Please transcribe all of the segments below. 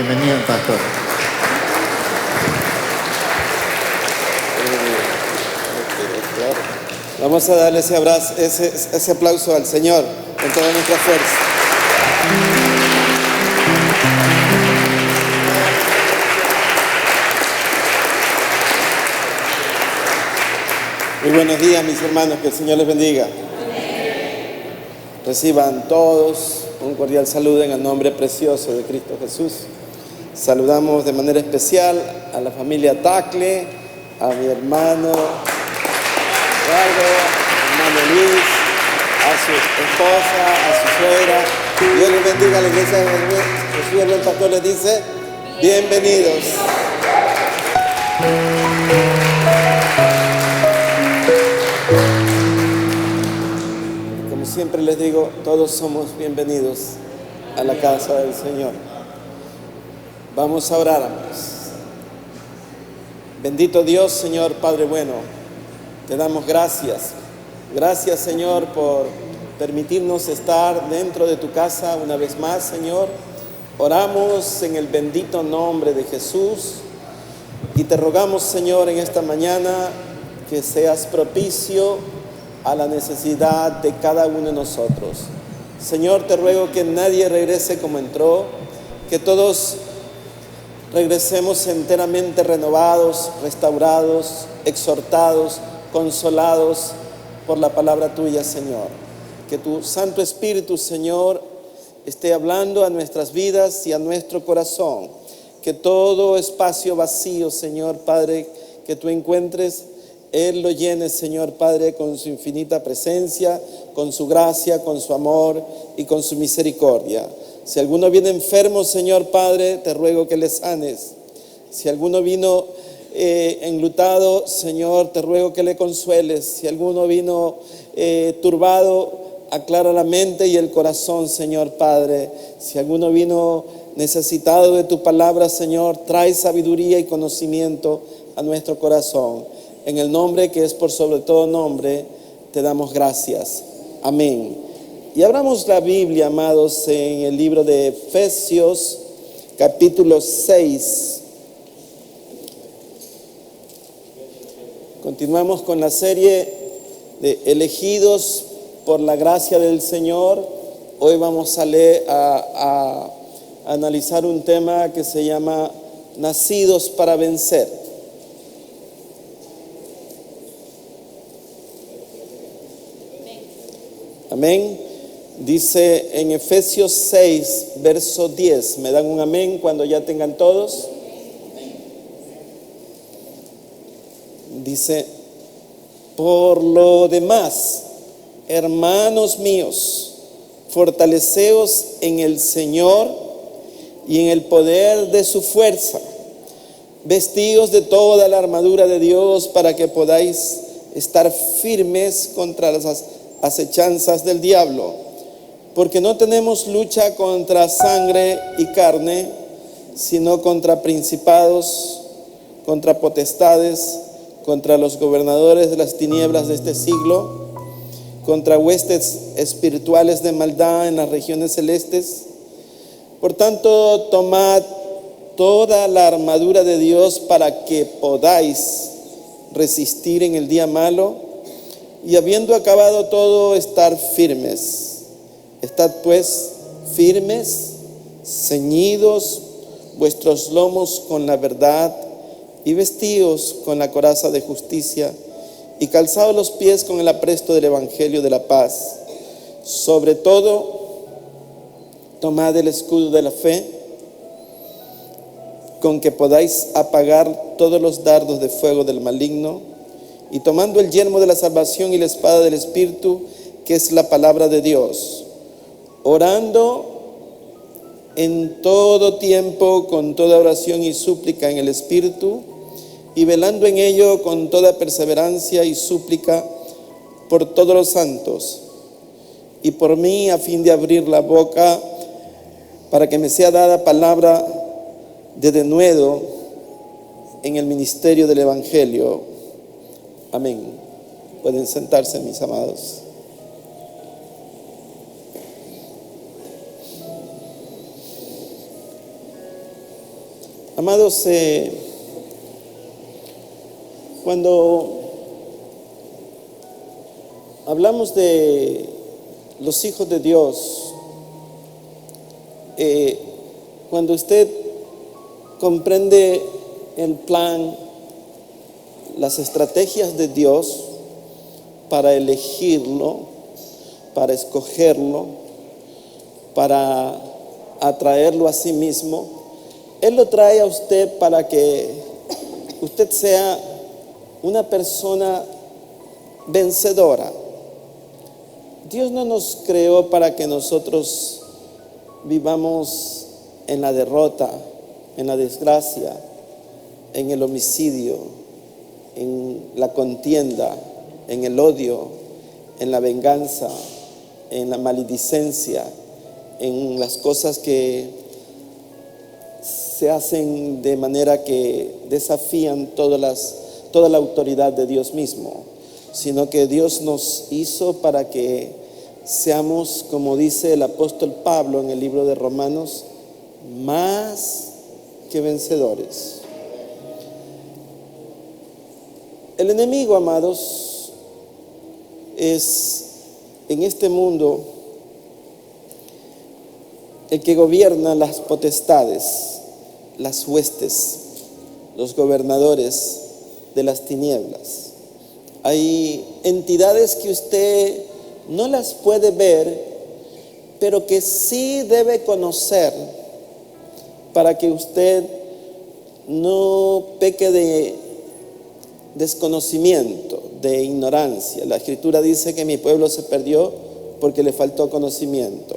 Bienvenido, pastor. Vamos a darle ese abrazo, ese aplauso al Señor con toda nuestra fuerza. Muy buenos días, mis hermanos, que el Señor les bendiga. Reciban todos un cordial saludo en el nombre precioso de Cristo Jesús. Saludamos de manera especial a la familia Tacle, a mi hermano Eduardo, hermano Luis, a su esposa, a su suegra. Dios les bendiga a la iglesia de Jesús. El pastor les dice, bienvenidos. Como siempre les digo, todos somos bienvenidos a la casa del Señor. Vamos a orar, amados. Bendito Dios, Señor Padre bueno. Te damos gracias. Gracias, Señor, por permitirnos estar dentro de tu casa una vez más, Señor. Oramos en el bendito nombre de Jesús y te rogamos, Señor, en esta mañana que seas propicio a la necesidad de cada uno de nosotros. Señor, te ruego que nadie regrese como entró, que todos regresemos enteramente renovados, restaurados, exhortados, consolados por la palabra tuya, Señor. Que tu Santo Espíritu, Señor, esté hablando a nuestras vidas y a nuestro corazón. Que todo espacio vacío, Señor Padre, que tú encuentres, Él lo llene, Señor Padre, con su infinita presencia, con su gracia, con su amor y con su misericordia. Si alguno viene enfermo, Señor Padre, te ruego que le sanes. Si alguno vino enlutado, Señor, te ruego que le consueles. Si alguno vino turbado, aclara la mente y el corazón, Señor Padre. Si alguno vino necesitado de tu palabra, Señor, trae sabiduría y conocimiento a nuestro corazón. En el nombre que es por sobre todo nombre, te damos gracias. Amén. Y abramos la Biblia, amados, en el libro de Efesios, capítulo 6. Continuamos con la serie de elegidos por la gracia del Señor. Hoy vamos a analizar un tema que se llama nacidos para vencer. Amén. Dice en Efesios 6, verso 10. ¿Me dan un amén cuando ya tengan todos? Dice, por lo demás, hermanos míos, fortaleceos en el Señor y en el poder de su fuerza. Vestíos de toda la armadura de Dios para que podáis estar firmes contra las acechanzas del diablo. Porque no tenemos lucha contra sangre y carne, sino contra principados, contra potestades, contra los gobernadores de las tinieblas de este siglo, contra huestes espirituales de maldad en las regiones celestes. Por tanto, tomad toda la armadura de Dios para que podáis resistir en el día malo y habiendo acabado todo, estar firmes. Estad pues firmes, ceñidos vuestros lomos con la verdad y vestíos con la coraza de justicia y calzados los pies con el apresto del evangelio de la paz. Sobre todo, tomad el escudo de la fe, con que podáis apagar todos los dardos de fuego del maligno, y tomando el yelmo de la salvación y la espada del Espíritu, que es la palabra de Dios, orando en todo tiempo con toda oración y súplica en el Espíritu, y velando en ello con toda perseverancia y súplica por todos los santos, y por mí, a fin de abrir la boca para que me sea dada palabra de denuedo en el ministerio del Evangelio. Amén. Pueden sentarse, mis amados. Amados, cuando hablamos de los hijos de Dios, cuando usted comprende el plan, las estrategias de Dios para elegirlo, para escogerlo, para atraerlo a sí mismo, Él lo trae a usted para que usted sea una persona vencedora. Dios no nos creó para que nosotros vivamos en la derrota, en la desgracia, en el homicidio, en la contienda, en el odio, en la venganza, en la maledicencia, en las cosas que se hacen de manera que desafían toda la autoridad de Dios mismo, sino que Dios nos hizo para que seamos, como dice el apóstol Pablo en el libro de Romanos, más que vencedores. El enemigo, amados, es en este mundo el que gobierna las potestades, las huestes, los gobernadores de las tinieblas. Hay entidades que usted no las puede ver, pero que sí debe conocer para que usted no peque de desconocimiento, de ignorancia. La Escritura dice que mi pueblo se perdió porque le faltó conocimiento.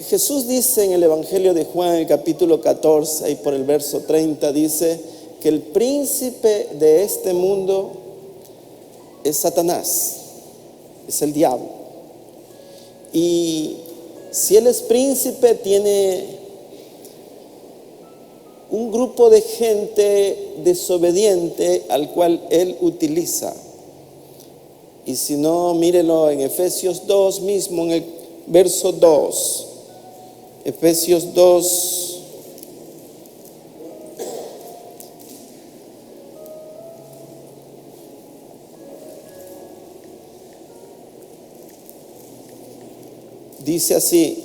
Jesús dice en el Evangelio de Juan, el capítulo 14, y por el verso 30, dice que el príncipe de este mundo es Satanás, es el diablo. Y si él es príncipe, tiene un grupo de gente desobediente al cual él utiliza. Y si no, mírelo en Efesios 2 mismo, en el verso 2. Efesios 2. Dice así: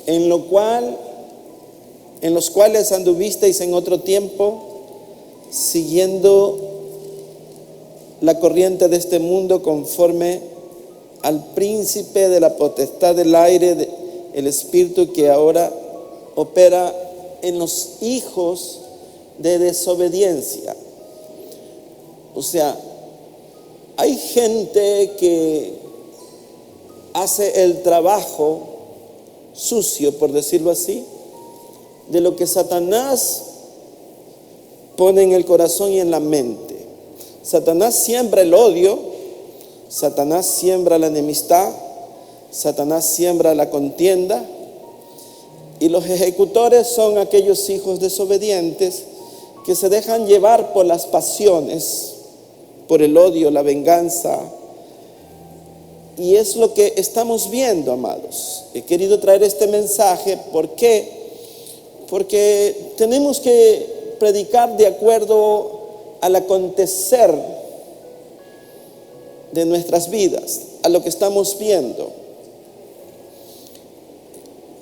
en los cuales anduvisteis en otro tiempo, siguiendo la corriente de este mundo, conforme al príncipe de la potestad del aire, el espíritu que ahora opera en los hijos de desobediencia. O sea, hay gente que hace el trabajo sucio, por decirlo así, de lo que Satanás pone en el corazón y en la mente. Satanás siembra el odio, Satanás siembra la enemistad, Satanás siembra la contienda, y los ejecutores son aquellos hijos desobedientes que se dejan llevar por las pasiones, por el odio, la venganza. Y es lo que estamos viendo, amados. He querido traer este mensaje. ¿Por qué? Porque tenemos que predicar de acuerdo al acontecer de nuestras vidas, a lo que estamos viendo.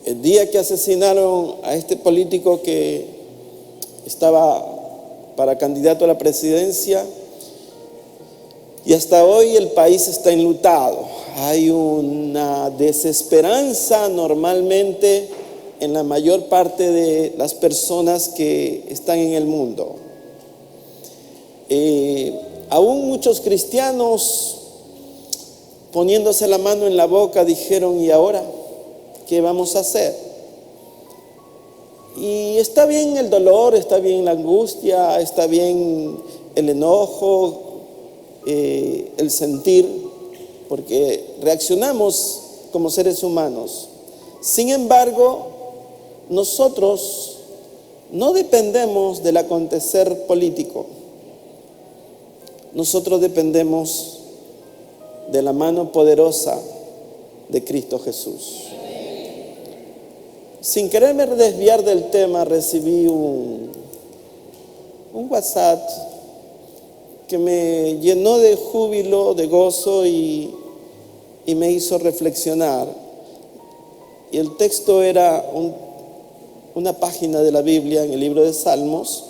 El día que asesinaron a este político que estaba para candidato a la presidencia, y hasta hoy el país está enlutado. Hay una desesperanza normalmente en la mayor parte de las personas que están en el mundo. Aún muchos cristianos, poniéndose la mano en la boca, dijeron: ¿y ahora qué vamos a hacer? Y está bien el dolor, está bien la angustia, está bien el enojo, el sentir, porque reaccionamos como seres humanos. Sin embargo, nosotros no dependemos del acontecer político. Nosotros dependemos de la mano poderosa de Cristo Jesús. Sin quererme desviar del tema, recibí un WhatsApp que me llenó de júbilo, de gozo y me hizo reflexionar. Y el texto era una página de la Biblia en el libro de Salmos,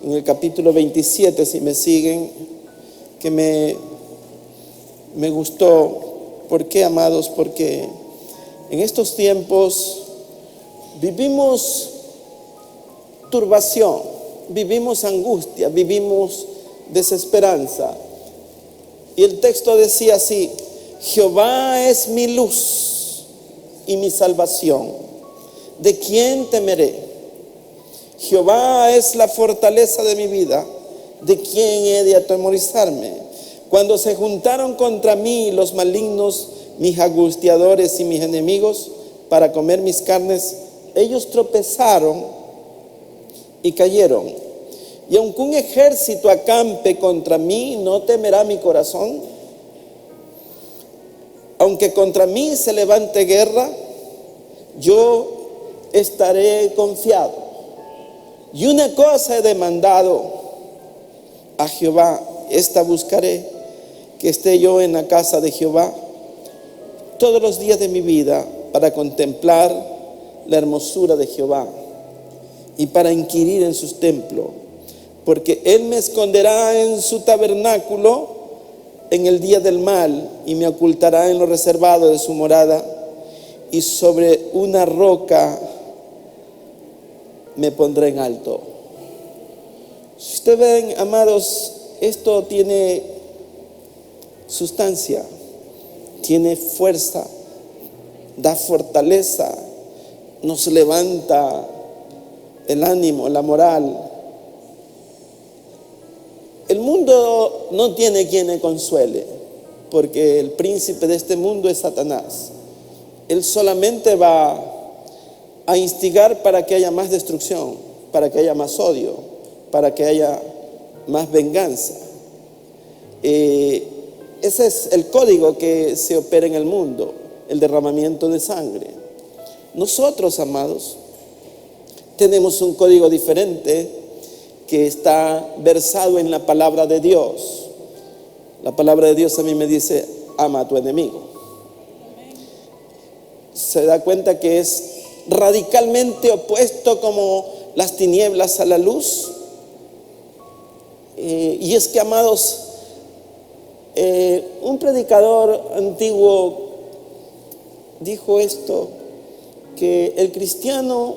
en el capítulo 27, si me siguen, que me gustó. ¿Por qué, amados? Porque en estos tiempos vivimos turbación, vivimos angustia, vivimos desesperanza. Y el texto decía así: Jehová es mi luz y mi salvación, ¿de quién temeré? Jehová es la fortaleza de mi vida, ¿de quién he de atemorizarme? Cuando se juntaron contra mí los malignos, mis angustiadores y mis enemigos, para comer mis carnes, ellos tropezaron y cayeron. Y aunque un ejército acampe contra mí, no temerá mi corazón. Aunque contra mí se levante guerra, yo estaré confiado. Y una cosa he demandado a Jehová, esta buscaré, que esté yo en la casa de Jehová todos los días de mi vida, para contemplar la hermosura de Jehová y para inquirir en sus templos. Porque Él me esconderá en su tabernáculo en el día del mal, y me ocultará en lo reservado de su morada, y sobre una roca me pondré en alto. Si ustedes ven, amados, esto tiene sustancia, tiene fuerza, da fortaleza, nos levanta el ánimo, la moral. El mundo no tiene quien le consuele, porque el príncipe de este mundo es Satanás. Él solamente va a instigar para que haya más destrucción, para que haya más odio, para que haya más venganza. Ese es el código que se opera en el mundo, el derramamiento de sangre. Nosotros, amados, tenemos un código diferente que está versado en la palabra de Dios. La palabra de Dios a mí me dice: ama a tu enemigo. Se da cuenta que es radicalmente opuesto como las tinieblas a la luz. Y es que, amados, un predicador antiguo dijo esto, que el cristiano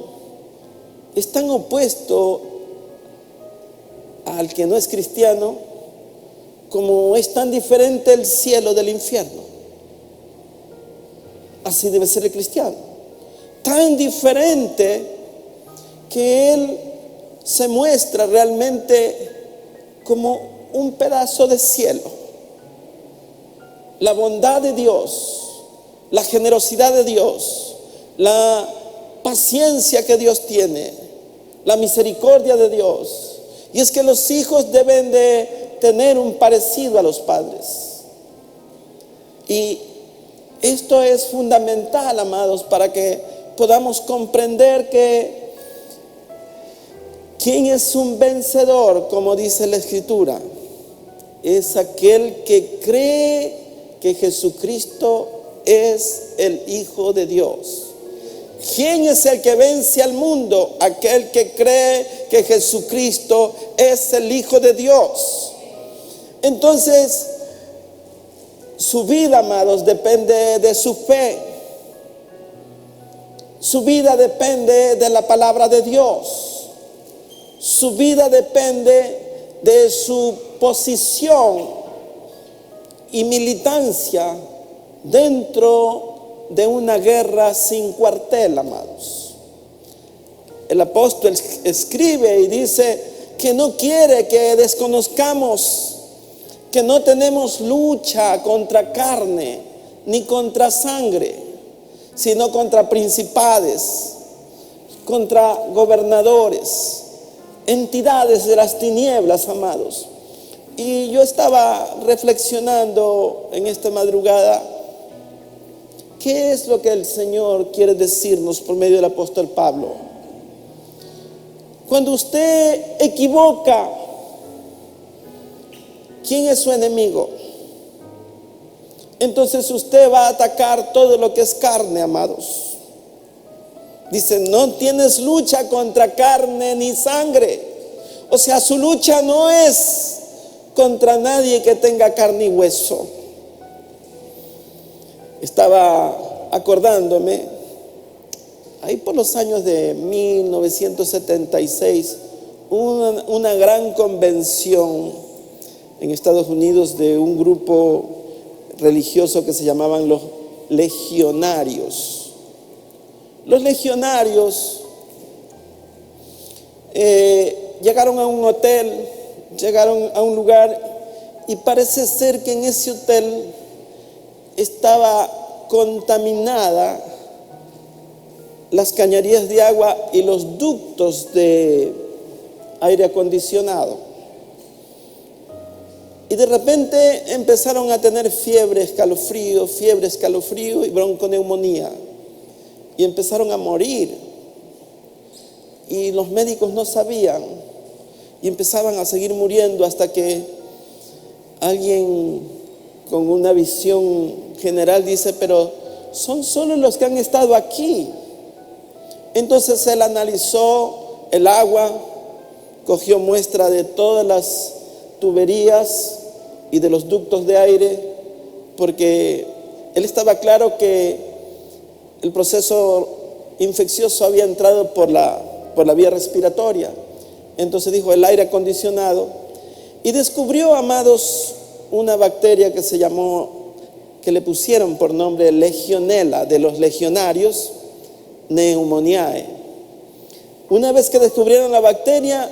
es tan opuesto al que no es cristiano como es tan diferente el cielo del infierno. Así debe ser el cristiano, tan diferente que él se muestra realmente como un pedazo de cielo. La bondad de Dios, la generosidad de Dios, la paciencia que Dios tiene, la misericordia de Dios. Y es que los hijos deben de tener un parecido a los padres. Y esto es fundamental, amados, para que podamos comprender que ¿quién es un vencedor? Como dice la Escritura, es aquel que cree que Jesucristo es el Hijo de Dios. ¿Quién es el que vence al mundo? Aquel que cree que Jesucristo es el Hijo de Dios. Entonces, su vida, amados, depende de su fe. Su vida depende de la palabra de Dios. Su vida depende de su posición y militancia dentro de una guerra sin cuartel, amados. El apóstol escribe y dice que no quiere que desconozcamos que no tenemos lucha contra carne ni contra sangre, sino contra principades, contra gobernadores, entidades de las tinieblas, amados. Y yo estaba reflexionando en esta madrugada ¿qué es lo que el Señor quiere decirnos por medio del apóstol Pablo? Cuando usted equivoca, ¿quién es su enemigo? Entonces usted va a atacar todo lo que es carne, amados. Dice, no tienes lucha contra carne ni sangre. O sea, su lucha no es contra nadie que tenga carne y hueso. Estaba acordándome, ahí por los años de 1976, una gran convención en Estados Unidos de un grupo religioso que se llamaban los legionarios. Los legionarios llegaron a un hotel, llegaron a un lugar y parece ser que en ese hotel estaba contaminada las cañerías de agua y los ductos de aire acondicionado. Y de repente empezaron a tener fiebre, escalofrío y bronconeumonía. Y empezaron a morir. Y los médicos no sabían. Y empezaban a seguir muriendo hasta que alguien con una visión general dice, pero son solo los que han estado aquí. Entonces él analizó el agua, cogió muestra de todas las tuberías y de los ductos de aire, porque él estaba claro que el proceso infeccioso había entrado por la vía respiratoria. Entonces dijo el aire acondicionado y descubrió, amados, una bacteria que se llamó, que le pusieron por nombre Legionella, de los legionarios, pneumoniae. Una vez que descubrieron la bacteria,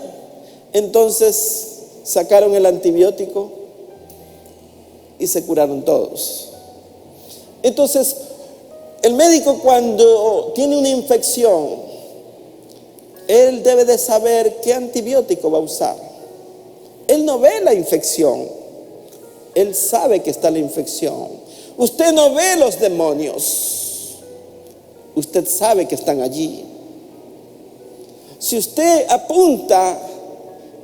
entonces sacaron el antibiótico y se curaron todos. Entonces, el médico, cuando tiene una infección, él debe de saber qué antibiótico va a usar. Él no ve la infección, él sabe que está la infección. Usted no ve los demonios, usted sabe que están allí. Si usted apunta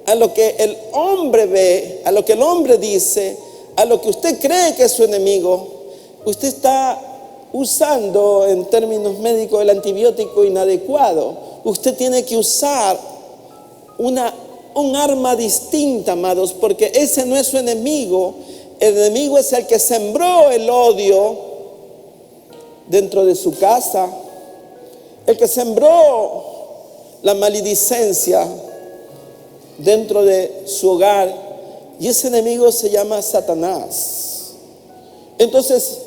a lo que el hombre ve, a lo que el hombre dice, a lo que usted cree que es su enemigo, usted está usando, en términos médicos, el antibiótico inadecuado. Usted tiene que usar un arma distinta, amados, porque ese no es su enemigo. El enemigo es el que sembró el odio dentro de su casa, el que sembró la maledicencia dentro de su hogar, y ese enemigo se llama Satanás. Entonces,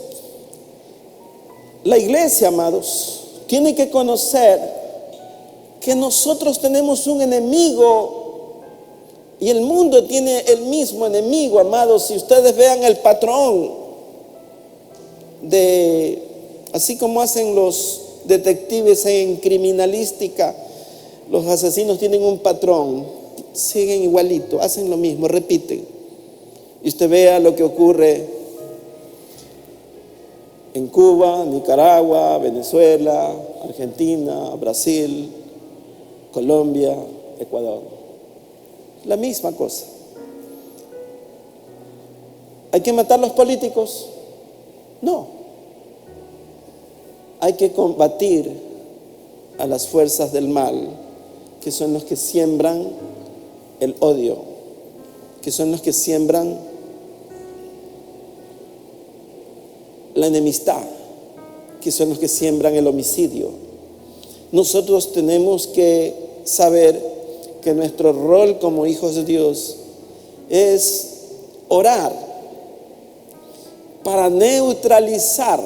la iglesia, amados, tiene que conocer que nosotros tenemos un enemigo y el mundo tiene el mismo enemigo, amados. Si ustedes vean el patrón así como hacen los detectives en criminalística, los asesinos tienen un patrón, siguen igualito, hacen lo mismo, repiten. Y usted vea lo que ocurre en Cuba, Nicaragua, Venezuela, Argentina, Brasil, Colombia, Ecuador. La misma cosa. ¿Hay que matar a los políticos? No. Hay que combatir a las fuerzas del mal, que son los que siembran el odio, que son los que siembran la enemistad, que son los que siembran el homicidio. Nosotros tenemos que saber que nuestro rol como hijos de Dios es orar para neutralizar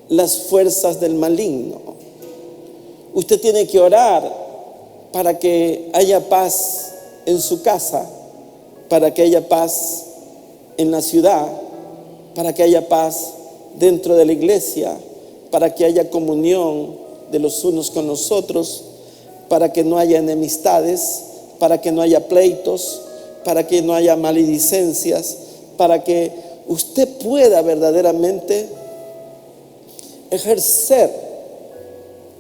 las fuerzas del maligno. Usted tiene que orar para que haya paz en su casa, para que haya paz en la ciudad, para que haya paz dentro de la iglesia, para que haya comunión de los unos con los otros, para que no haya enemistades, para que no haya pleitos, para que no haya maledicencias, para que usted pueda verdaderamente ejercer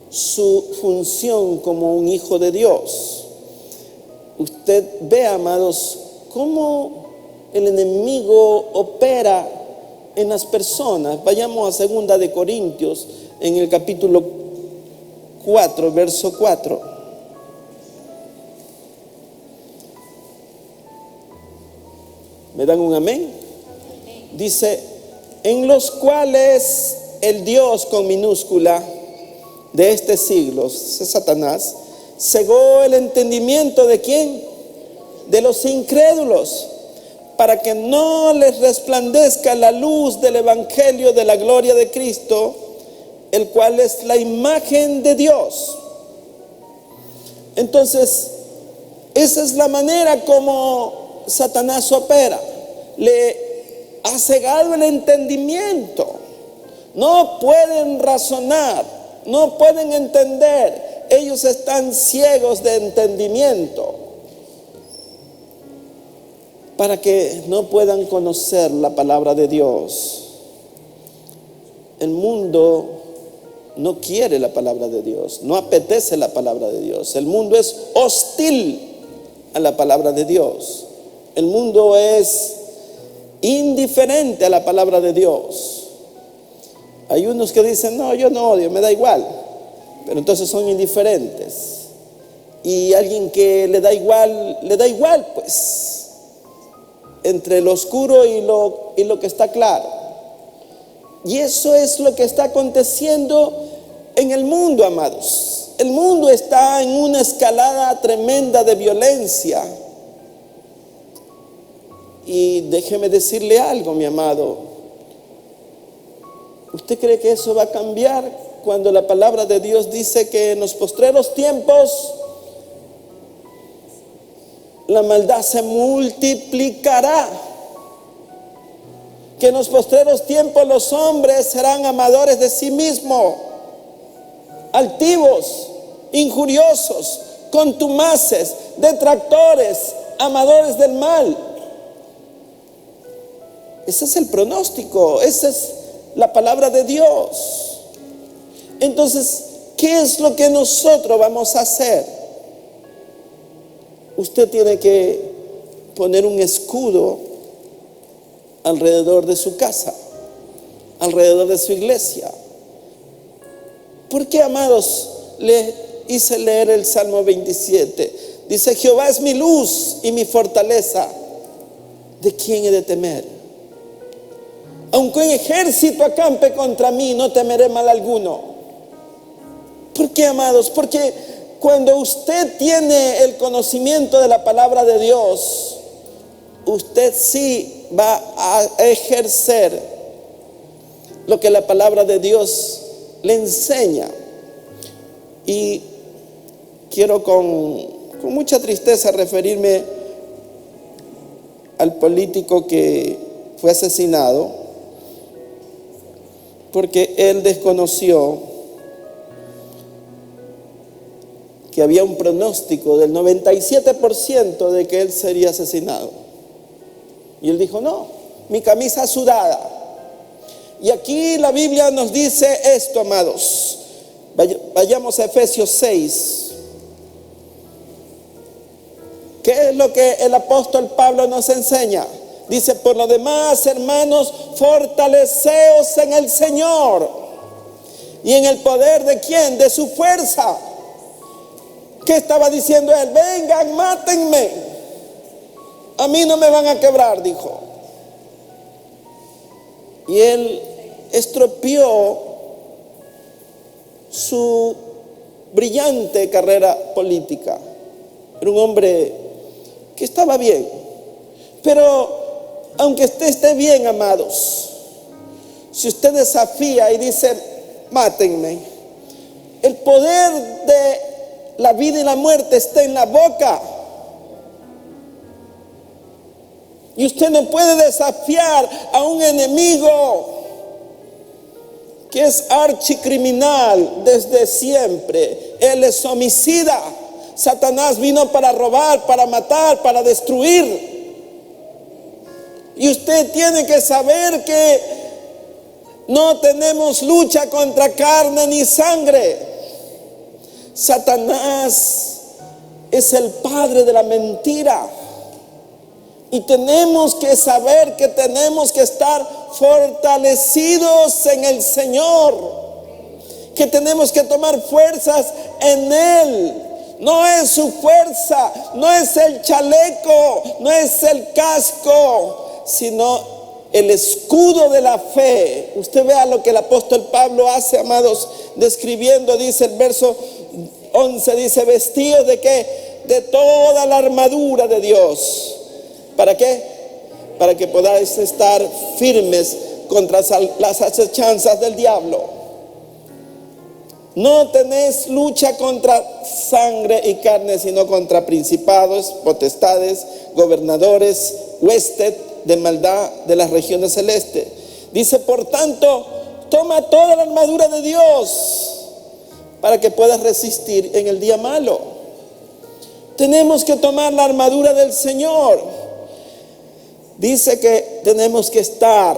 su función como un hijo de Dios. Usted ve, amados, cómo el enemigo opera en las personas. Vayamos a 2 de Corintios, en el capítulo 4, verso 4. ¿Me dan un amén? Dice, en los cuales el Dios con minúscula de este siglo, es Satanás, cegó el entendimiento ¿de quién? De los incrédulos, para que no les resplandezca la luz del evangelio de la gloria de Cristo, el cual es la imagen de Dios. Entonces, esa es la manera como Satanás opera. Le ha cegado el entendimiento. No pueden razonar, no pueden entender. Ellos están ciegos de entendimiento, para que no puedan conocer la palabra de Dios. El mundo no quiere la palabra de Dios, no apetece la palabra de Dios. El mundo es hostil a la palabra de Dios. El mundo es indiferente a la palabra de Dios. Hay unos que dicen, no, yo no odio, me da igual, pero entonces son indiferentes. Y alguien que le da igual, pues, entre lo oscuro y lo que está claro. Y eso es lo que está aconteciendo en el mundo, amados. El mundo está en una escalada tremenda de violencia. Y déjeme decirle algo, mi amado. ¿Usted cree que eso va a cambiar cuando la palabra de Dios dice que en los postreros tiempos la maldad se multiplicará? Que en los postreros tiempos los hombres serán amadores de sí mismos, altivos, injuriosos, contumaces, detractores, amadores del mal. Ese es el pronóstico, esa es la palabra de Dios. Entonces, ¿qué es lo que nosotros vamos a hacer? Usted tiene que poner un escudo alrededor de su casa, alrededor de su iglesia. ¿Por qué, amados? Le hice leer el Salmo 27. Dice, Jehová es mi luz y mi fortaleza. ¿De quién he de temer? Aunque un ejército acampe contra mí, no temeré mal alguno. ¿Por qué, amados? Porque cuando usted tiene el conocimiento de la palabra de Dios, usted sí va a ejercer lo que la palabra de Dios le enseña. Y quiero con mucha tristeza referirme al político que fue asesinado, porque él desconoció que había un pronóstico del 97% de que él sería asesinado. Y él dijo, no, mi camisa sudada. Y aquí la Biblia nos dice esto, amados. Vayamos a Efesios 6. ¿Qué es lo que el apóstol Pablo nos enseña? Dice, por lo demás, hermanos, fortaleceos en el Señor y en el poder de ¿quién? De su fuerza. ¿Qué estaba diciendo él? Vengan, mátenme. A mí no me van a quebrar, dijo. Y él estropeó su brillante carrera política. Era un hombre que estaba bien. Pero aunque usted esté bien, amados, si usted desafía y dice, mátenme, el poder de la vida y la muerte está en la boca. Y usted no puede desafiar a un enemigo que es archicriminal desde siempre. Él es homicida. Satanás vino para robar, para matar, para destruir. Y usted tiene que saber que No tenemos lucha contra carne ni sangre. Satanás es el padre de la mentira. Y tenemos que saber que tenemos que estar fortalecidos en el Señor. Que tenemos que tomar fuerzas en Él. No es su fuerza, no es el chaleco, no es el casco, sino el escudo de la fe. Usted vea lo que el apóstol Pablo hace, amados, describiendo, dice el verso 11, dice: vestidos de ¿qué? De toda la armadura de Dios. ¿Para qué? Para que podáis estar firmes contra las acechanzas del diablo. No tenéis lucha contra sangre y carne, sino contra principados, potestades, gobernadores, huestes de maldad de las regiones celestes. Dice, por tanto, toma toda la armadura de Dios para que puedas resistir en el día malo. Tenemos que tomar la armadura del Señor. Dice que tenemos que estar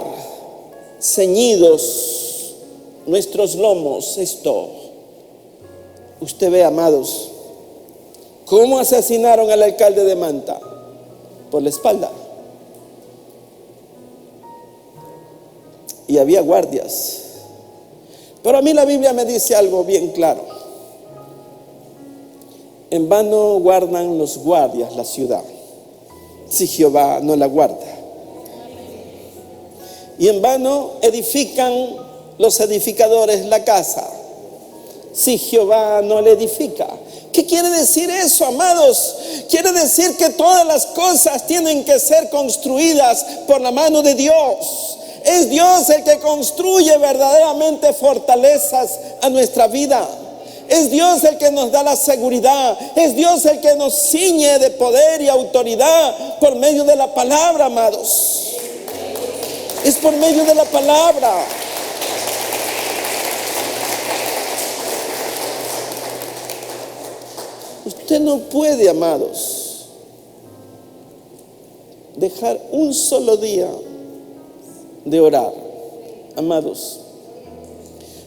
ceñidos nuestros lomos. Esto, usted ve, amados, cómo asesinaron al alcalde de Manta, por la espalda. Y había guardias. Pero a mí la Biblia me dice algo bien claro. En vano guardan los guardias la ciudad, si Jehová no la guarda. Y en vano edifican los edificadores la casa, si Jehová no la edifica. ¿Qué quiere decir eso, amados? Quiere decir que todas las cosas tienen que ser construidas por la mano de Dios. Es Dios el que construye verdaderamente fortalezas a nuestra vida. Es Dios el que nos da la seguridad. Es Dios el que nos ciñe de poder y autoridad por medio de la palabra, amados. Es por medio de la palabra. Usted no puede, amados, dejar un solo día de orar, amados.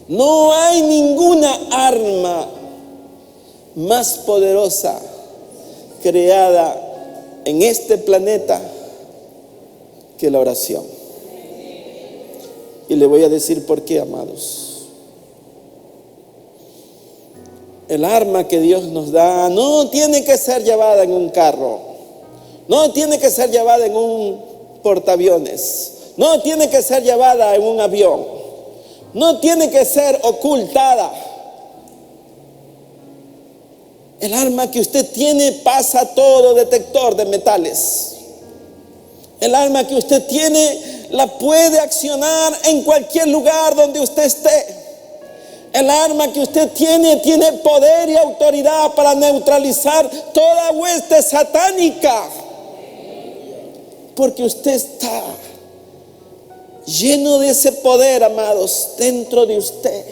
No hay ninguna arma más poderosa creada en este planeta que la oración. Y le voy a decir por qué, amados. El arma que Dios nos da no tiene que ser llevada en un carro, no tiene que ser llevada en un portaaviones, no tiene que ser llevada en un avión, no tiene que ser ocultada. El arma que usted tiene pasa todo detector de metales. El arma que usted tiene la puede accionar en cualquier lugar donde usted esté. El arma que usted tiene poder y autoridad para neutralizar toda hueste satánica. Porque usted está lleno de ese poder, amados, dentro de usted.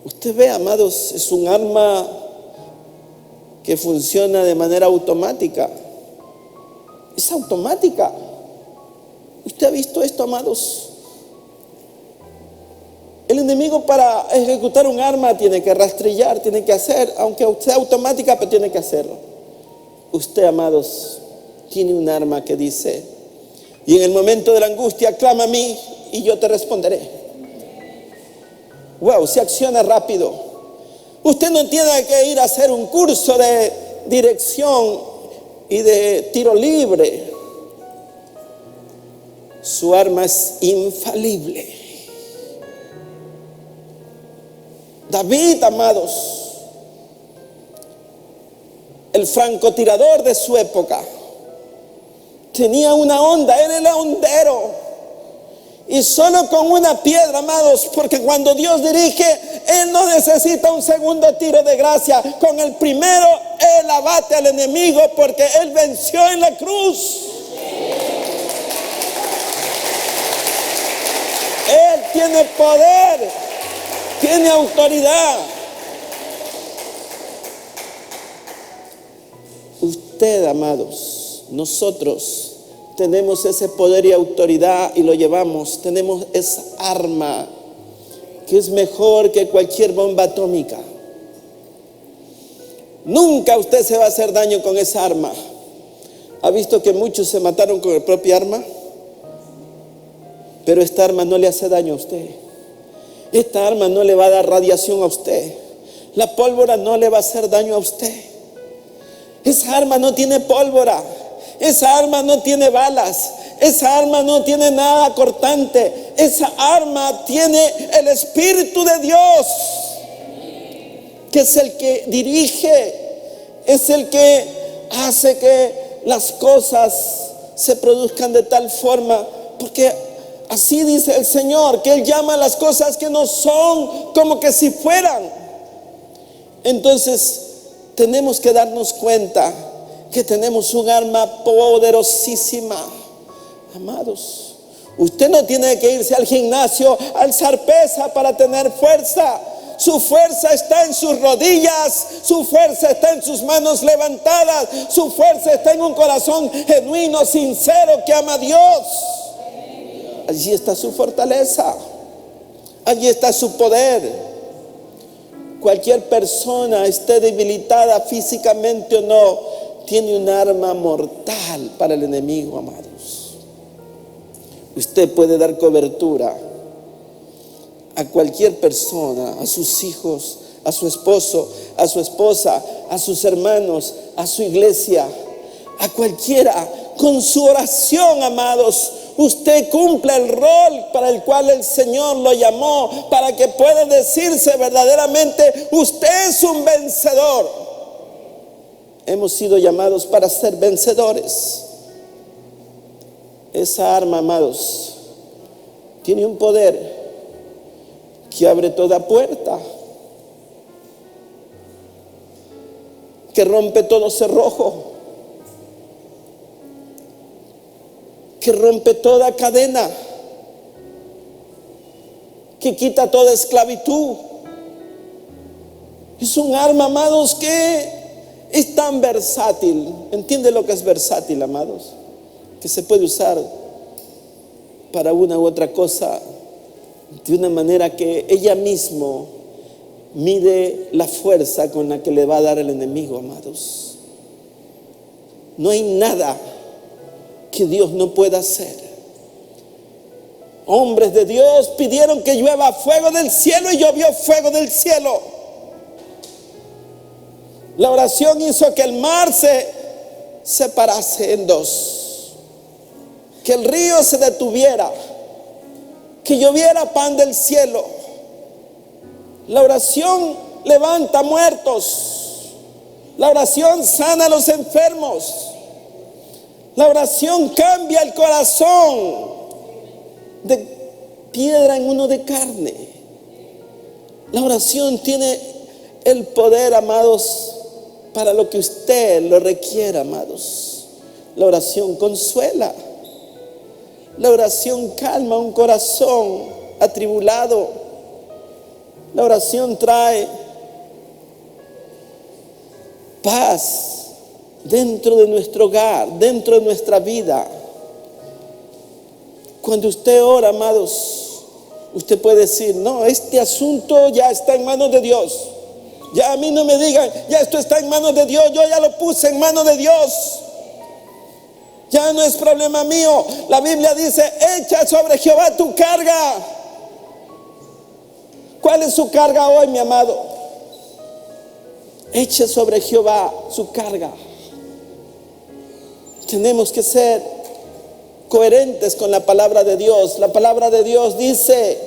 Usted ve, amados, es un arma que funciona de manera automática. Es automática. ¿Usted ha visto esto, amados? El enemigo, para ejecutar un arma, tiene que rastrillar, tiene que hacer, aunque sea automática, pero tiene que hacerlo. Usted, amados, tiene un arma que dice: y en el momento de la angustia, clama a mí y yo te responderé. Wow, se acciona rápido. Usted no tiene que ir a hacer un curso de dirección y de tiro libre. Su arma es infalible. David, amados, el francotirador de su época, tenía una honda, era el hondero, y solo con una piedra, amados, porque cuando Dios dirige, Él no necesita un segundo tiro de gracia. Con el primero Él abate al enemigo, porque Él venció en la cruz. Él tiene poder, tiene autoridad. Usted, amados, nosotros tenemos ese poder y autoridad y lo llevamos. Tenemos esa arma que es mejor que cualquier bomba atómica. Nunca usted se va a hacer daño con esa arma. ¿Ha visto que muchos se mataron con el propio arma? Pero esta arma no le hace daño a usted. Esta arma no le va a dar radiación a usted. La pólvora no le va a hacer daño a usted. Esa arma no tiene pólvora. Esa arma no tiene balas. Esa arma no tiene nada cortante. Esa arma tiene el Espíritu de Dios, que es el que dirige, es el que hace que las cosas se produzcan de tal forma, porque así dice el Señor, que Él llama a las cosas que no son como que si fueran. Entonces tenemos que darnos cuenta que tenemos un arma poderosísima. Amados, usted no tiene que irse al gimnasio a alzar pesa para tener fuerza. Su fuerza está en sus rodillas, su fuerza está en sus manos levantadas, su fuerza está en un corazón genuino, sincero, que ama a Dios. Allí está su fortaleza, allí está su poder. Cualquier persona, esté debilitada físicamente o no, tiene un arma mortal para el enemigo, amados. Usted puede dar cobertura a cualquier persona, a sus hijos, a su esposo, a su esposa, a sus hermanos, a su iglesia, a cualquiera. Con su oración, amados, usted cumple el rol para el cual el Señor lo llamó, para que pueda decirse verdaderamente: usted es un vencedor. Hemos sido llamados para ser vencedores. Esa arma, amados, tiene un poder que abre toda puerta, que rompe todo cerrojo, que rompe toda cadena, que quita toda esclavitud. Es un arma, amados, que es tan versátil. ¿Entiende lo que es versátil, amados? Que se puede usar para una u otra cosa de una manera que ella mismo mide la fuerza con la que le va a dar el enemigo, amados. No hay nada que Dios no pueda hacer. Hombres de Dios pidieron que llueva fuego del cielo y llovió fuego del cielo. La oración hizo que el mar se separase en dos, que el río se detuviera, que lloviera pan del cielo. La oración levanta muertos. La oración sana a los enfermos. La oración cambia el corazón de piedra en uno de carne. La oración tiene el poder, amados, para lo que usted lo requiera, amados. La oración consuela. La oración calma un corazón atribulado. La oración trae paz dentro de nuestro hogar, dentro de nuestra vida. Cuando usted ora, amados, usted puede decir: no, este asunto ya está en manos de Dios. Ya a mí no me digan: ya esto está en manos de Dios, yo ya lo puse en manos de Dios. Ya no es problema mío. La Biblia dice: echa sobre Jehová tu carga. ¿Cuál es su carga hoy, mi amado? Eche sobre Jehová su carga. Tenemos que ser coherentes con la palabra de Dios. La palabra de Dios dice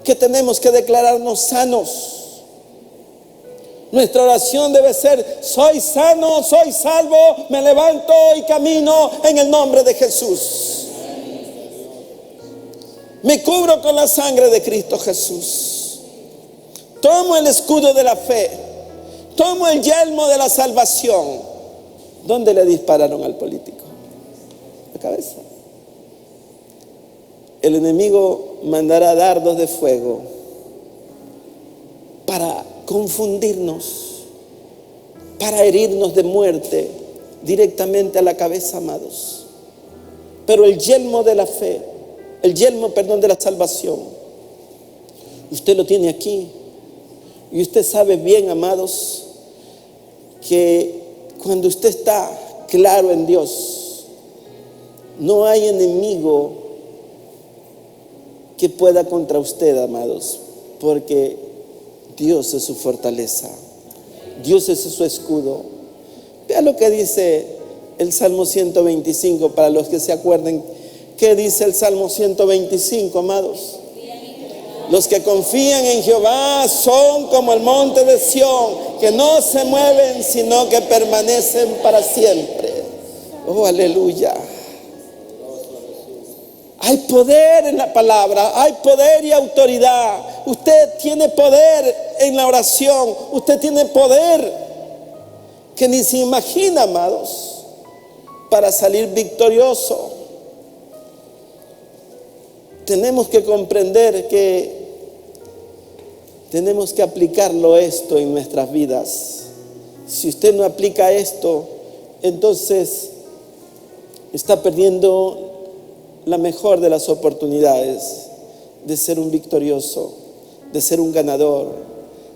que tenemos que declararnos sanos. Nuestra oración debe ser: soy sano, soy salvo, me levanto y camino en el nombre de Jesús. Me cubro con la sangre de Cristo Jesús. Tomo el escudo de la fe. Tomo el yelmo de la salvación. ¿Dónde le dispararon al político? La cabeza. El enemigo mandará dardos de fuego para confundirnos, para herirnos de muerte directamente a la cabeza, amados. Pero el yelmo de la fe, el yelmo, perdón, de la salvación, usted lo tiene aquí. Y usted sabe bien, amados, que cuando usted está claro en Dios, no hay enemigo que pueda contra usted, amados, porque Dios es su fortaleza, Dios es su escudo. Vea lo que dice el Salmo 125, para los que se acuerden. ¿Qué dice el Salmo 125, amados? Los que confían en Jehová son como el monte de Sión, que no se mueven, sino que permanecen para siempre. Oh, aleluya. Hay poder en la palabra, hay poder y autoridad. Usted tiene poder en la oración, usted tiene poder que ni se imagina, amados, para salir victorioso. Tenemos que comprender que tenemos que aplicarlo esto en nuestras vidas. Si usted no aplica esto, entonces está perdiendo la mejor de las oportunidades de ser un victorioso, de ser un ganador,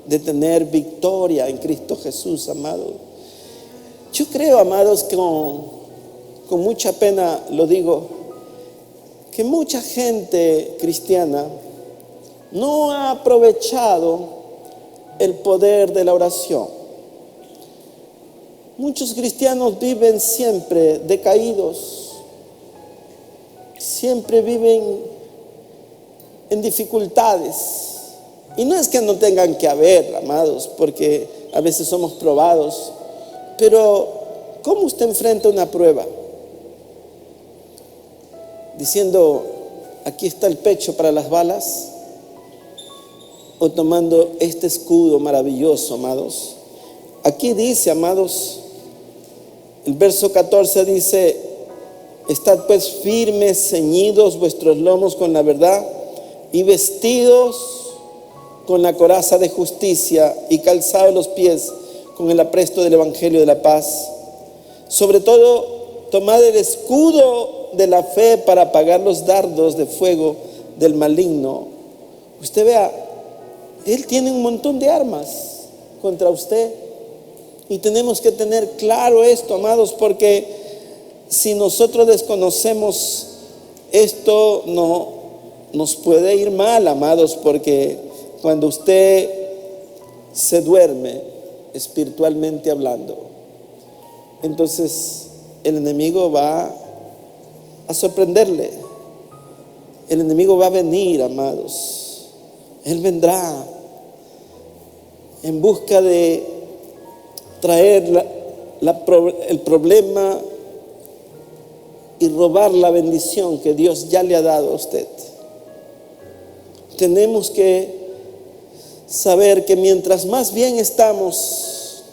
de tener victoria en Cristo Jesús, amado. Yo creo, amados, que con mucha pena lo digo, que mucha gente cristiana no ha aprovechado el poder de la oración. Muchos cristianos viven siempre decaídos, siempre viven en dificultades. Y no es que no tengan que haber, amados, porque a veces somos probados, pero ¿cómo usted enfrenta una prueba? Diciendo, aquí está el pecho para las balas, o tomando este escudo maravilloso, amados. Aquí dice, amados, el verso 14 dice: estad pues firmes, ceñidos vuestros lomos con la verdad, y vestidos con la coraza de justicia, y calzados los pies con el apresto del evangelio de la paz. Sobre todo, tomad el escudo de la fe para apagar los dardos de fuego del maligno. Usted vea, él tiene un montón de armas contra usted, y tenemos que tener claro esto, amados, porque si nosotros desconocemos esto, no nos puede ir mal, amados, porque cuando usted se duerme espiritualmente hablando, entonces el enemigo va a sorprenderle. El enemigo va a venir, amados. Él vendrá en busca de traer el problema y robar la bendición que Dios ya le ha dado a usted. Tenemos que saber que mientras más bien estamos,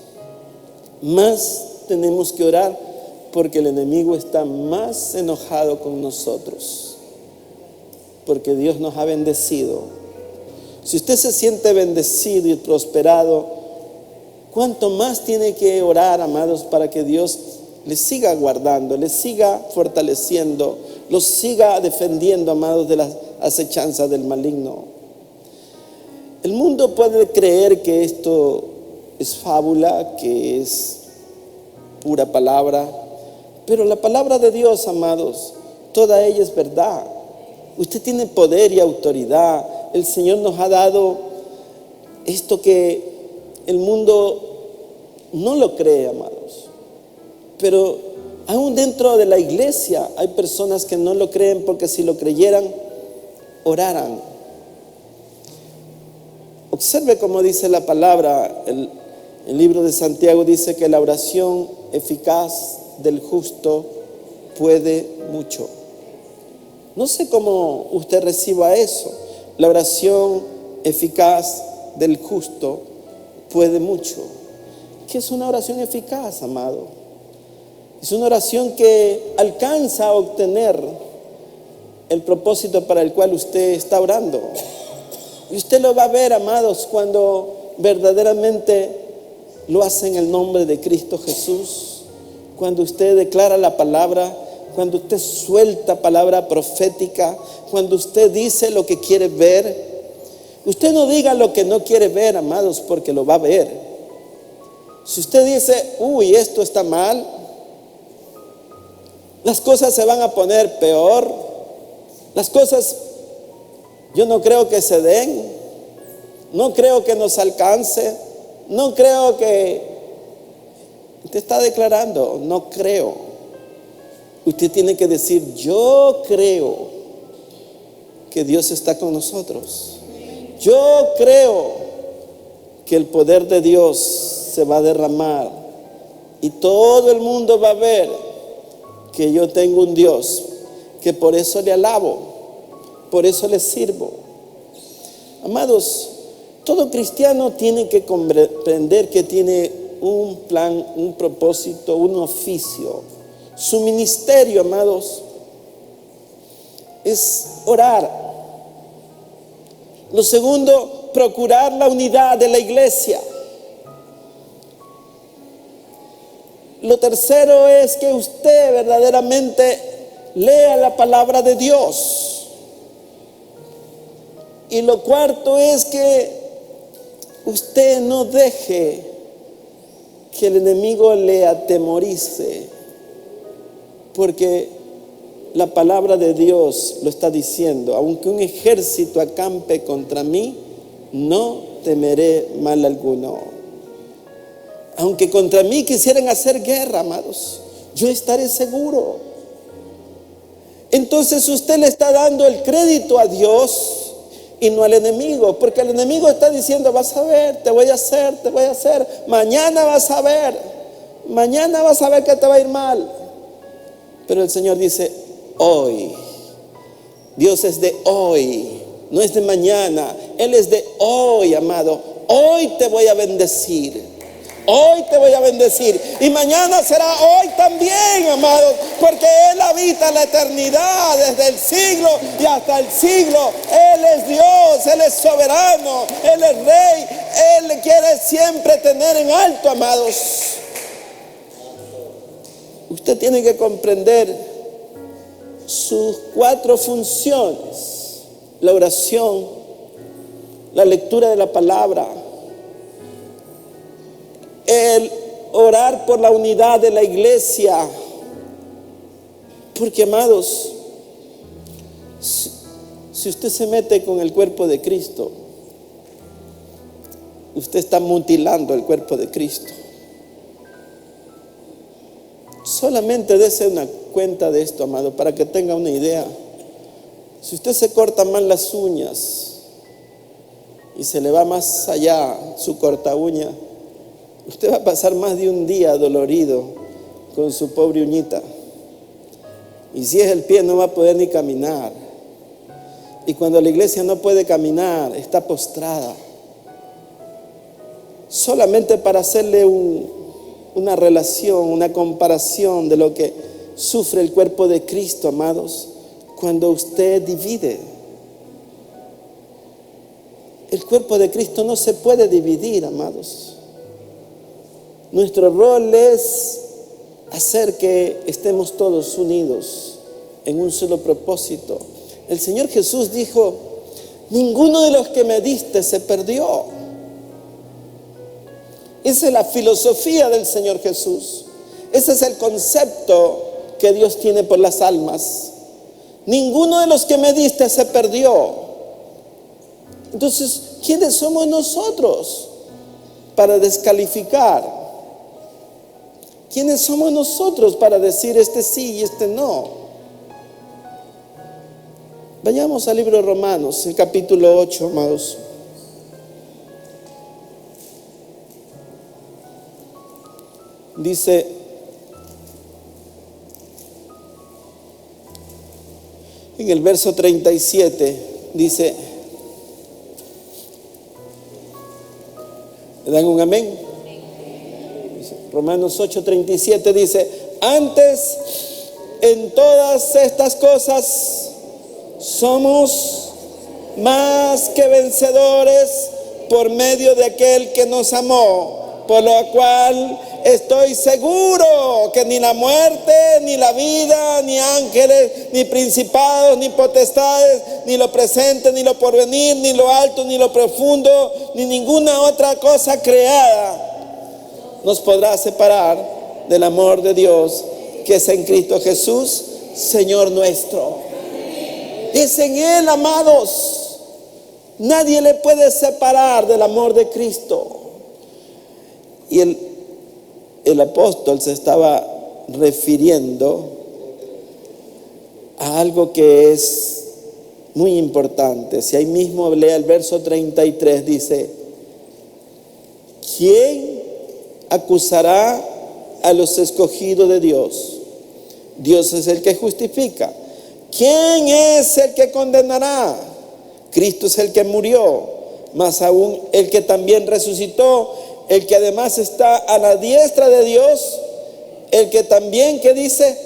más tenemos que orar, porque el enemigo está más enojado con nosotros, porque Dios nos ha bendecido. Si usted se siente bendecido y prosperado, ¿cuánto más tiene que orar, amados, para que Dios le siga guardando, le siga fortaleciendo, los siga defendiendo, amados, de las acechanzas del maligno? El mundo puede creer que esto es fábula, que es pura palabra, pero la palabra de Dios, amados, toda ella es verdad. Usted tiene poder y autoridad. El Señor nos ha dado esto que el mundo no lo cree, amados. Pero aún dentro de la iglesia hay personas que no lo creen, porque si lo creyeran, oraran. Observe cómo dice la palabra. El libro de Santiago dice que la oración eficaz del justo puede mucho. No sé cómo usted reciba eso. La oración eficaz del justo puede mucho. ¿Qué es una oración eficaz, amado? Es una oración que alcanza a obtener el propósito para el cual usted está orando. Y usted lo va a ver, amados, cuando verdaderamente lo hace en el nombre de Cristo Jesús. Cuando usted declara la palabra, cuando usted suelta palabra profética, cuando usted dice lo que quiere ver. Usted no diga lo que no quiere ver, amados, porque lo va a ver. Si usted dice, uy, esto está mal, las cosas se van a poner peor, las cosas yo no creo que se den, no creo que nos alcance, no creo que... Usted está declarando, no creo. Usted tiene que decir, yo creo que Dios está con nosotros. Yo creo que el poder de Dios se va a derramar y todo el mundo va a ver que yo tengo un Dios, que por eso le alabo, por eso le sirvo. Amados, todo cristiano tiene que comprender que tiene un plan, un propósito, un oficio. Su ministerio, amados, es orar. Lo segundo, procurar la unidad de la iglesia. Lo tercero es que usted verdaderamente lea la palabra de Dios. Y lo cuarto es que usted no deje que el enemigo le atemorice, porque la palabra de Dios lo está diciendo: aunque un ejército acampe contra mí, no temeré mal alguno. Aunque contra mí quisieran hacer guerra, amados, yo estaré seguro. Entonces usted le está dando el crédito a Dios y no al enemigo, porque el enemigo está diciendo: vas a ver, te voy a hacer, mañana vas a ver que te va a ir mal. Pero el Señor dice: hoy. Dios es de hoy, no es de mañana. Él es de hoy, amado. Hoy te voy a bendecir. Hoy te voy a bendecir. Y mañana será hoy también, amados, porque Él habita la eternidad desde el siglo y hasta el siglo. Él es Dios, Él es soberano, Él es Rey. Él quiere siempre tener en alto, amados. Usted tiene que comprender sus 4 funciones: la oración, la lectura de la palabra, el orar por la unidad de la iglesia. Porque, amados, si usted se mete con el cuerpo de Cristo, usted está mutilando el cuerpo de Cristo. Solamente dése una cuenta de esto, amado, para que tenga una idea. Si usted se corta mal las uñas y se le va más allá su corta uña, usted va a pasar más de un día dolorido con su pobre uñita. Y si es el pie, no va a poder ni caminar. Y cuando la iglesia no puede caminar, está postrada. Solamente para hacerle una relación, una comparación de lo que sufre el cuerpo de Cristo, amados, cuando usted divide. El cuerpo de Cristo no se puede dividir, amados. Nuestro rol es hacer que estemos todos unidos en un solo propósito. El Señor Jesús dijo: ninguno de los que me diste se perdió. Esa es la filosofía del Señor Jesús. Ese es el concepto que Dios tiene por las almas. Ninguno de los que me diste se perdió. Entonces, ¿quiénes somos nosotros para descalificar? ¿Quiénes somos nosotros para decir este sí y este no? Vayamos al libro de Romanos, el capítulo 8, amados. Dice: en el verso 37, dice, ¿le dan un amén? Romanos 8:37 dice: antes, en todas estas cosas somos más que vencedores por medio de aquel que nos amó, por lo cual estoy seguro que ni la muerte, ni la vida, ni ángeles, ni principados, ni potestades, ni lo presente, ni lo porvenir, ni lo alto, ni lo profundo, ni ninguna otra cosa creada nos podrá separar del amor de Dios que es en Cristo Jesús, Señor nuestro. Es en Él, amados. Nadie le puede separar del amor de Cristo. Y el apóstol se estaba refiriendo a algo que es muy importante. Si ahí mismo lea el verso 33, dice: ¿quién acusará a los escogidos de Dios? Dios es el que justifica. ¿Quién es el que condenará? Cristo es el que murió, más aún el que también resucitó, el que además está a la diestra de Dios, el que también, ¿qué dice?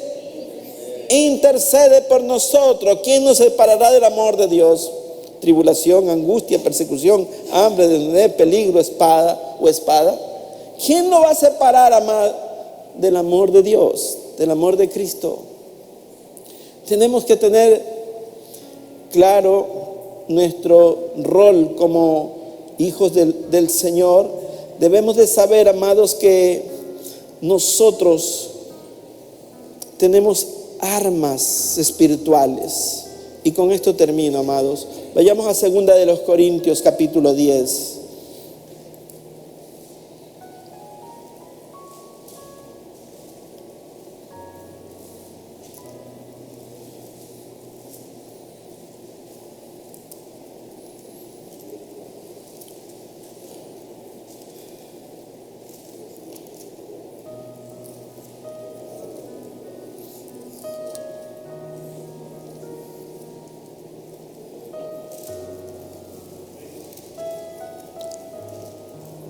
Intercede por nosotros. ¿Quién nos separará del amor de Dios? Tribulación, angustia, persecución, hambre, desnudez, peligro, espada o espada. ¿Quién nos va a separar, amado, del amor de Dios, del amor de Cristo? Tenemos que tener claro nuestro rol como hijos del Señor. Debemos de saber, amados, que nosotros tenemos armas espirituales. Y con esto termino, amados. Vayamos a 2 de los Corintios, capítulo 10.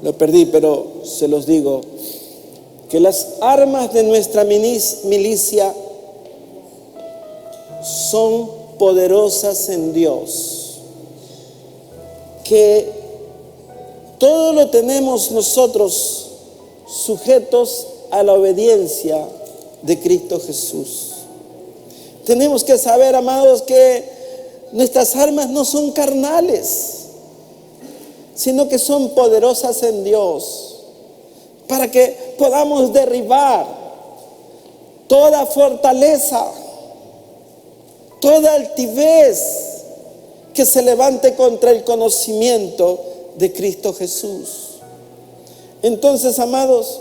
Lo perdí, pero se los digo, que las armas de nuestra milicia son poderosas en Dios, que todo lo tenemos nosotros sujetos a la obediencia de Cristo Jesús. Tenemos que saber, amados, que nuestras armas no son carnales, sino que son poderosas en Dios, para que podamos derribar toda fortaleza, toda altivez que se levante contra el conocimiento de Cristo Jesús. Entonces, amados,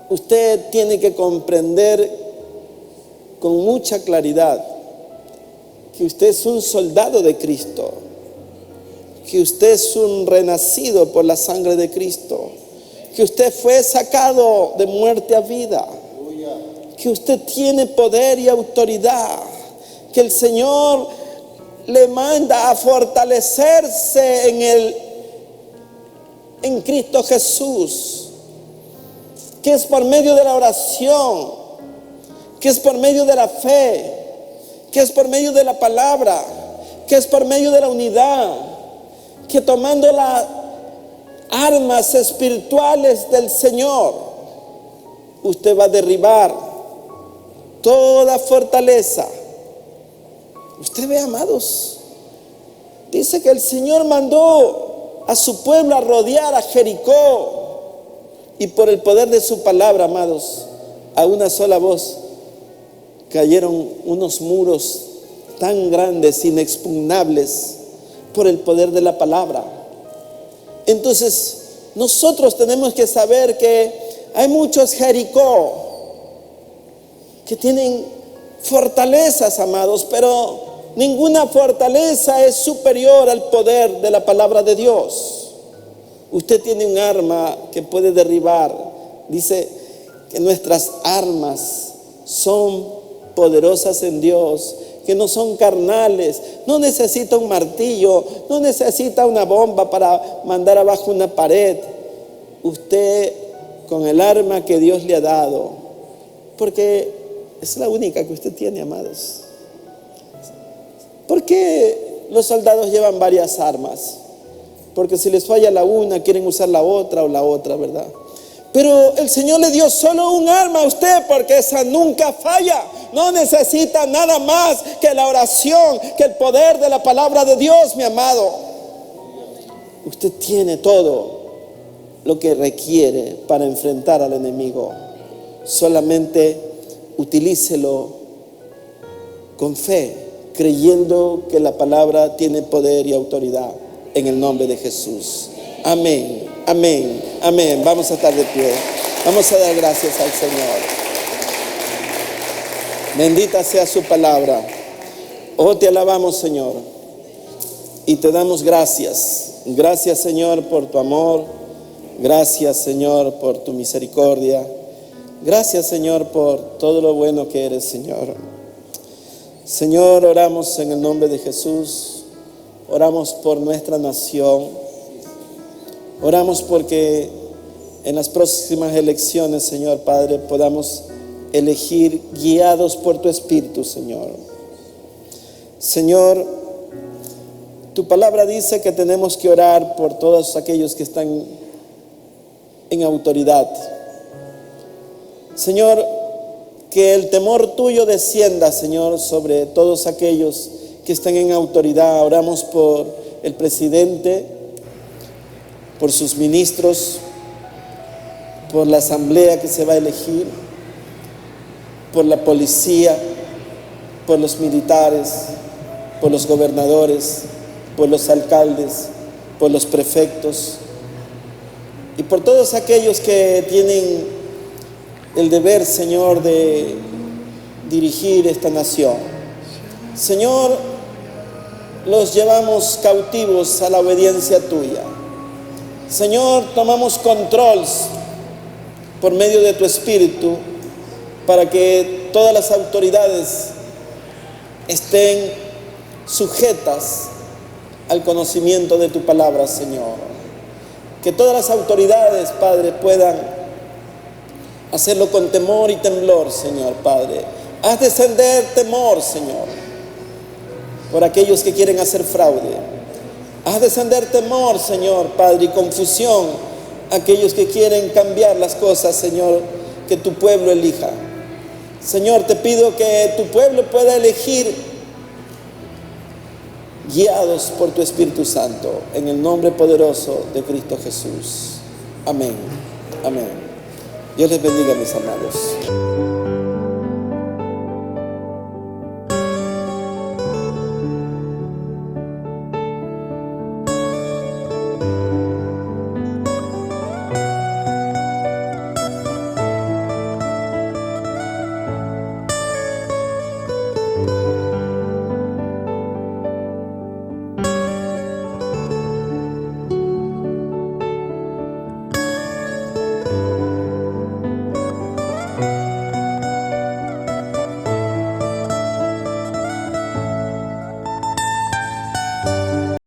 usted tiene que comprender con mucha claridad que usted es un soldado de Cristo, que usted es un renacido por la sangre de Cristo, que usted fue sacado de muerte a vida, que usted tiene poder y autoridad, que el Señor le manda a fortalecerse en Cristo Jesús, que es por medio de la oración, que es por medio de la fe, que es por medio de la palabra, que es por medio de la unidad, que tomando las armas espirituales del Señor, usted va a derribar toda fortaleza. Usted ve, amados, dice que el Señor mandó a su pueblo a rodear a Jericó, y por el poder de su palabra, amados, a una sola voz cayeron unos muros tan grandes, inexpugnables, por el poder de la palabra. Entonces, nosotros tenemos que saber que hay muchos Jericó que tienen fortalezas, amados, pero ninguna fortaleza es superior al poder de la palabra de Dios. Usted tiene un arma que puede derribar. Dice que nuestras armas son poderosas en Dios, que no son carnales. No necesita un martillo, no necesita una bomba para mandar abajo una pared. Usted, con el arma que Dios le ha dado, porque es la única que usted tiene, amados. ¿Por qué los soldados llevan varias armas? Porque si les falla la una, quieren usar la otra o la otra, ¿verdad? Pero el Señor le dio solo un arma a usted, porque esa nunca falla. No necesita nada más que la oración, que el poder de la palabra de Dios, mi amado. Usted tiene todo lo que requiere para enfrentar al enemigo. Solamente utilícelo con fe, creyendo que la palabra tiene poder y autoridad, en el nombre de Jesús. Amén, amén, amén. Vamos a estar de pie. Vamos a dar gracias al Señor. Bendita sea su palabra. Oh, te alabamos, Señor, y te damos gracias. Gracias, Señor, por tu amor. Gracias, Señor, por tu misericordia. Gracias, Señor, por todo lo bueno que eres, Señor. Señor, oramos en el nombre de Jesús. Oramos por nuestra nación. Oramos porque en las próximas elecciones, Señor Padre, podamos elegir guiados por tu Espíritu, Señor. Señor, tu palabra dice que tenemos que orar por todos aquellos que están en autoridad. Señor, que el temor tuyo descienda, Señor, sobre todos aquellos que están en autoridad. Oramos por el presidente, por sus ministros, por la asamblea que se va a elegir, por la policía, por los militares, por los gobernadores, por los alcaldes, por los prefectos y por todos aquellos que tienen el deber, Señor, de dirigir esta nación. Señor, los llevamos cautivos a la obediencia tuya. Señor, tomamos control por medio de tu Espíritu para que todas las autoridades estén sujetas al conocimiento de tu palabra, Señor. Que todas las autoridades, Padre, puedan hacerlo con temor y temblor, Señor, Padre. Haz descender temor, Señor, por aquellos que quieren hacer fraude. Haz descender temor, Señor, Padre, y confusión a aquellos que quieren cambiar las cosas, Señor, que tu pueblo elija. Señor, te pido que tu pueblo pueda elegir guiados por tu Espíritu Santo, en el nombre poderoso de Cristo Jesús. Amén, amén. Dios les bendiga, mis amados.